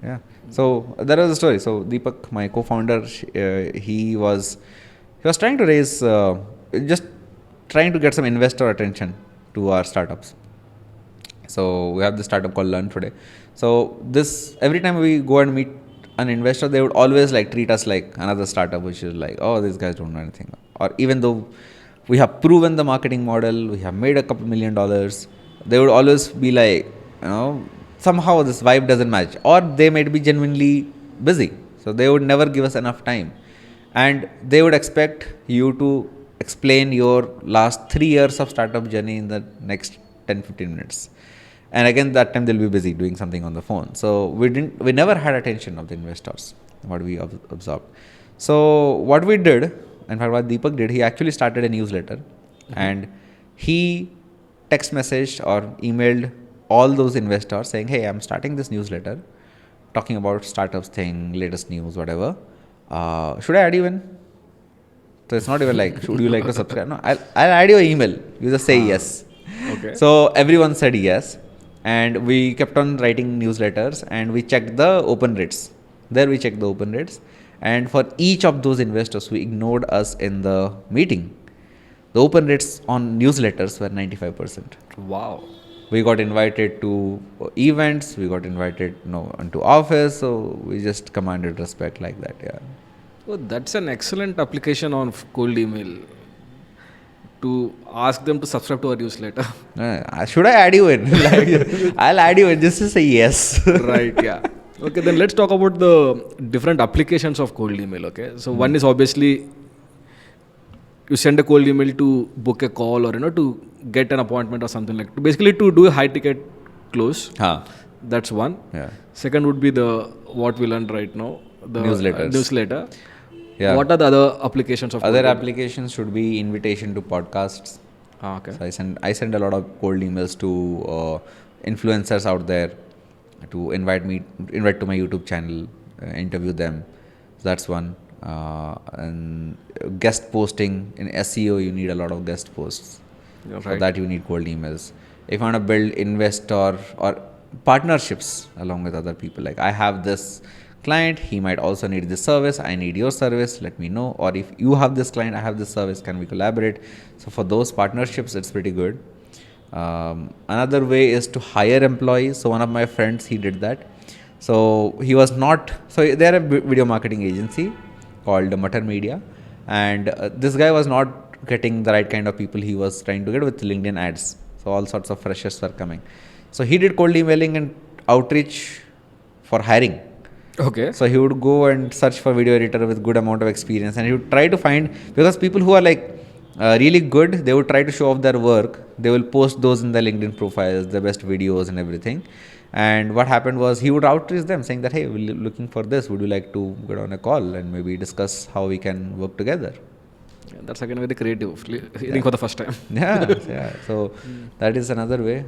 Speaker 2: Yeah. So there was a story. So Deepak, my co-founder, he was trying to raise, just trying to get some investor attention to our startups. So we have this startup called Learn Today. So this, every time we go and meet an investor, they would always like treat us like another startup, which is like, oh, these guys don't know anything. Or even though we have proven the marketing model, we have made a couple $1 million, they would always be like, somehow this vibe doesn't match, or they might be genuinely busy. So they would never give us enough time. And they would expect you to explain your last 3 years of startup journey in the next 10-15 minutes. And again, that time they'll be busy doing something on the phone. So we never had attention of the investors, what we observed. So what we did, in fact, what Deepak did, he actually started a newsletter, and he text messaged or emailed all those investors saying, hey, I'm starting this newsletter talking about startups thing, latest news, whatever. Should I add you in? So it's not even like, should you like to subscribe? No, I'll add your email. You just say yes.
Speaker 1: Okay.
Speaker 2: So everyone said yes. And we kept on writing newsletters, and we checked the open rates. There we checked the open rates. And for each of those investors who ignored us in the meeting, the open rates on newsletters were 95%.
Speaker 1: Wow.
Speaker 2: We got invited to events, we got invited into office, so we just commanded respect like that. Yeah.
Speaker 1: Oh, that's an excellent application on cold email to ask them to subscribe to our newsletter.
Speaker 2: Should I add you in? Like, I'll add you in just to say yes.
Speaker 1: Right, yeah. Okay, then let's talk about the different applications of cold email. Okay, so one is obviously you send a cold email to book a call or to get an appointment or something like basically to do a high ticket close. That's one.
Speaker 2: Yeah.
Speaker 1: Second would be the what we learned right now, the
Speaker 2: Newsletters.
Speaker 1: newsletter.
Speaker 2: Yeah.
Speaker 1: What are the other applications of
Speaker 2: Other
Speaker 1: cold email?
Speaker 2: applications should be invitation to podcasts.
Speaker 1: Okay.
Speaker 2: So I send a lot of cold emails to influencers out there to invite to my YouTube channel, interview them. So that's one. And guest posting in SEO, you need a lot of guest posts.
Speaker 1: Yeah,
Speaker 2: For
Speaker 1: right.
Speaker 2: that you need cold emails. If you want to build investor or partnerships along with other people, like I have this client, he might also need this service, I need your service, let me know. Or if you have this client, I have this service, can we collaborate? So for those partnerships, it's pretty good. Another way is to hire employees. So one of my friends, he did that. So he was not, so they're a video marketing agency called Mutter Media. And this guy was not getting the right kind of people he was trying to get with LinkedIn ads. So all sorts of freshers were coming. So he did cold emailing and outreach for hiring.
Speaker 1: Okay.
Speaker 2: So he would go and search for video editor with good amount of experience, and he would try to find, because people who are like really good, they would try to show off their work. They will post those in their LinkedIn profiles, the best videos and everything. And what happened was he would outreach them saying that, hey, we're looking for this. Would you like to get on a call and maybe discuss how we can work together?
Speaker 1: Yeah, that's again very creative. Hearing for the first time.
Speaker 2: Yeah. So that is another way.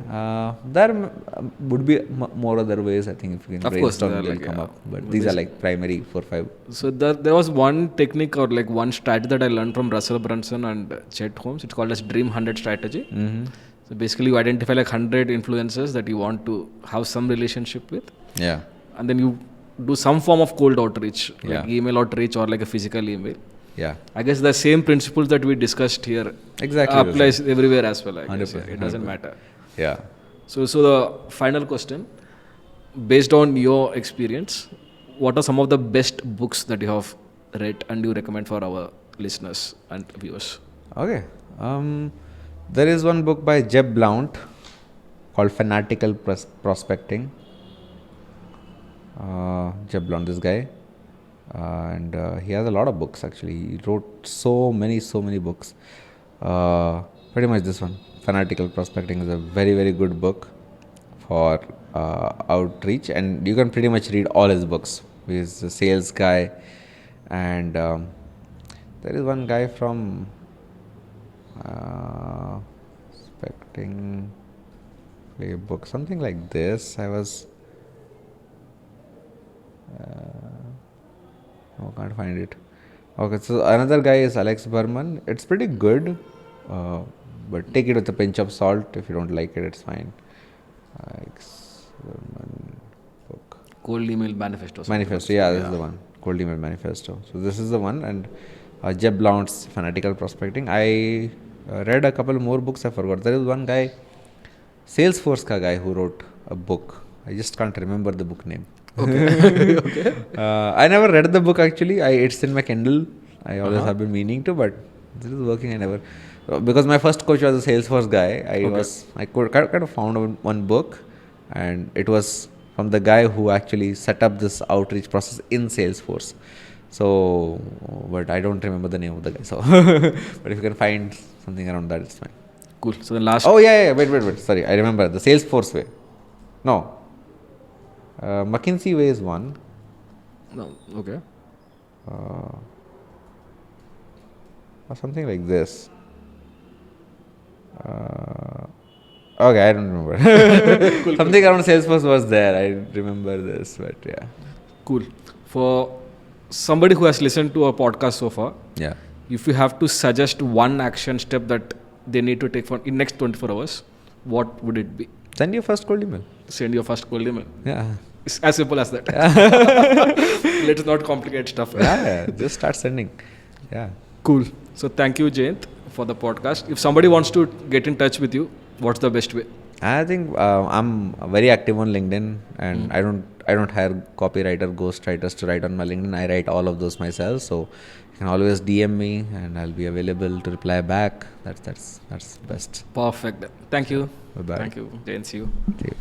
Speaker 2: There would be more other ways. I think if you can
Speaker 1: Of course,
Speaker 2: brainstorm,
Speaker 1: there are
Speaker 2: will
Speaker 1: like,
Speaker 2: come
Speaker 1: yeah.
Speaker 2: up. But these are like primary 4-5.
Speaker 1: So there was one technique or like one strategy that I learned from Russell Brunson and Chet Holmes. It's called as Dream 100 strategy.
Speaker 2: Mm-hmm.
Speaker 1: So basically you identify like 100 influencers that you want to have some relationship with.
Speaker 2: Yeah.
Speaker 1: And then you do some form of cold outreach, like
Speaker 2: Yeah.
Speaker 1: email outreach or like a physical email.
Speaker 2: Yeah.
Speaker 1: I guess the same principles that we discussed here
Speaker 2: Exactly.
Speaker 1: applies everywhere as well. I guess.
Speaker 2: 100%,
Speaker 1: It doesn't
Speaker 2: 100%.
Speaker 1: matter.
Speaker 2: Yeah.
Speaker 1: So the final question, based on your experience, what are some of the best books that you have read and you recommend for our listeners and viewers?
Speaker 2: Okay. There is one book by Jeb Blount called Fanatical Prospecting. Jeb Blount, this guy. And he has a lot of books actually. He wrote so many books. Pretty much this one, Fanatical Prospecting, is a very, very good book for outreach, and you can pretty much read all his books. He's a sales guy, and there is one guy from prospecting playbook, something like this. I was can't find it. Okay, so another guy is Alex Berman. It's pretty good, but take it with a pinch of salt. If you don't like it, it's fine. Alex Berman book.
Speaker 1: Cold Email Manifesto.
Speaker 2: Manifesto, yeah, this is the one. Cold Email Manifesto. So this is the one, and Jeb Blount's Fanatical Prospecting. I read a couple more books. I forgot. There is one guy, Salesforce ka guy, who wrote a book. I just can't remember the book name.
Speaker 1: Okay. Okay.
Speaker 2: I never read the book actually. It's in my Kindle. I always have been meaning to, but this is working. I never, because my first coach was a Salesforce guy. I kind of found one book, and it was from the guy who actually set up this outreach process in Salesforce. So, but I don't remember the name of the guy. So, but if you can find something around that, it's fine.
Speaker 1: Cool. So the last.
Speaker 2: Oh yeah. Wait. Sorry, I remember the Salesforce way. No, McKinsey way is one.
Speaker 1: No. Okay.
Speaker 2: Or something like this. Okay, I don't remember.
Speaker 1: Cool.
Speaker 2: Something around Salesforce was there. I remember this, but yeah.
Speaker 1: Cool. For somebody who has listened to our podcast so far,
Speaker 2: Yeah.
Speaker 1: if you have to suggest one action step that they need to take for in next 24 hours, what would it be?
Speaker 2: Send your first cold email.
Speaker 1: Send your first cold email.
Speaker 2: Yeah.
Speaker 1: It's as simple as that. Let's not complicate stuff.
Speaker 2: Yeah. Just start sending. Yeah.
Speaker 1: Cool. So thank you, Jayant, for the podcast. If somebody wants to get in touch with you, what's the best way?
Speaker 2: I think I'm very active on LinkedIn, and I don't hire copywriter, ghostwriters to write on my LinkedIn. I write all of those myself. So you can always DM me, and I'll be available to reply back. That's best.
Speaker 1: Perfect. Thank you.
Speaker 2: Bye bye.
Speaker 1: Thank you, Jayant. See you.
Speaker 2: See you.